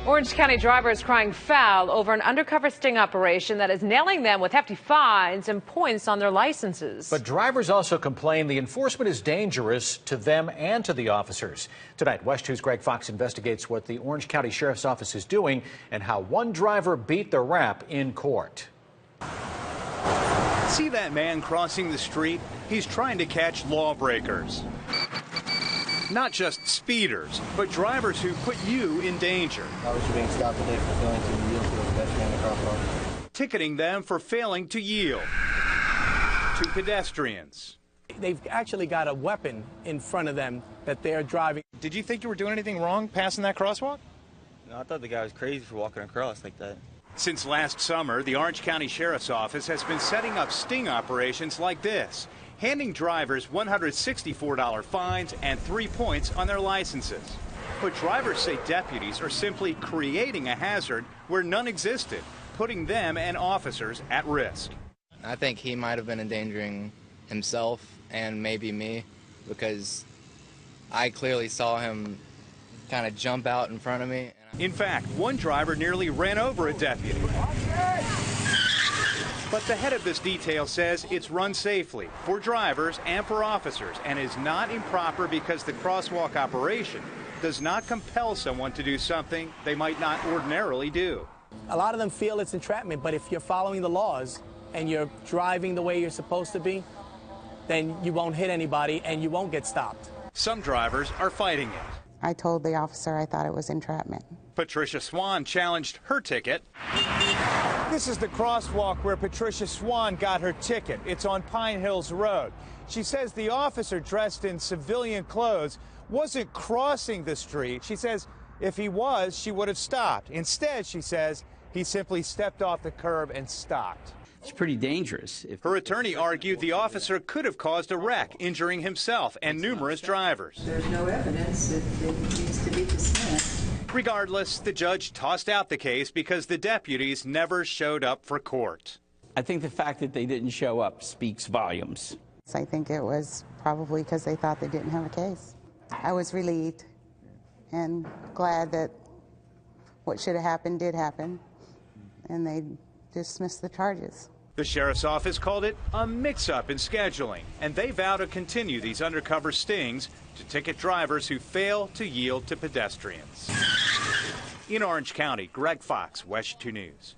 Orange County drivers crying foul over an undercover sting operation that is nailing them with hefty fines and points on their licenses. But drivers also complain the enforcement is dangerous to them and to the officers. Tonight, WESH 2's Greg Fox investigates what the Orange County Sheriff's Office is doing and how one driver beat the rap in court. See that man crossing the street? He's trying to catch lawbreakers. Not just speeders, but drivers who put you in danger. Obviously being stopped today for failing to yield to a pedestrian crosswalk. Ticketing them for failing to yield to pedestrians. They've actually got a weapon in front of them that they're driving. Did you think you were doing anything wrong passing that crosswalk? No, I thought the guy was crazy for walking across like that. Since last summer, the Orange County Sheriff's Office has been setting up sting operations like this, handing drivers $164 fines and 3 points on their licenses. But drivers say deputies are simply creating a hazard where none existed, putting them and officers at risk. I think he might have been endangering himself and maybe me, because I clearly saw him kind of jump out in front of me. In fact, one driver nearly ran over a deputy. But the head of this detail says it's run safely for drivers and for officers and is not improper because the crosswalk operation does not compel someone to do something they might not ordinarily do. A lot of them feel it's entrapment, but if you're following the laws and you're driving the way you're supposed to be, then you won't hit anybody and you won't get stopped. Some drivers are fighting it. I told the officer I thought it was entrapment. Patricia Swan challenged her ticket. This is the crosswalk where Patricia Swan got her ticket. It's on Pine Hills Road. She says the officer dressed in civilian clothes wasn't crossing the street. She says if he was, she would have stopped. Instead, she says he simply stepped off the curb and stopped. It's pretty dangerous. Her attorney argued the officer could have caused a wreck, injuring himself and numerous drivers. There's no evidence. It needs to be dismissed. Regardless, the judge tossed out the case because the deputies never showed up for court. I think the fact that they didn't show up speaks volumes. I think it was probably because they thought they didn't have a case. I was relieved and glad that what should have happened did happen, and they dismissed the charges. The sheriff's office called it a mix-up in scheduling, and they vow to continue these undercover stings to ticket drivers who fail to yield to pedestrians. In Orange County, Greg Fox, WESH 2 News.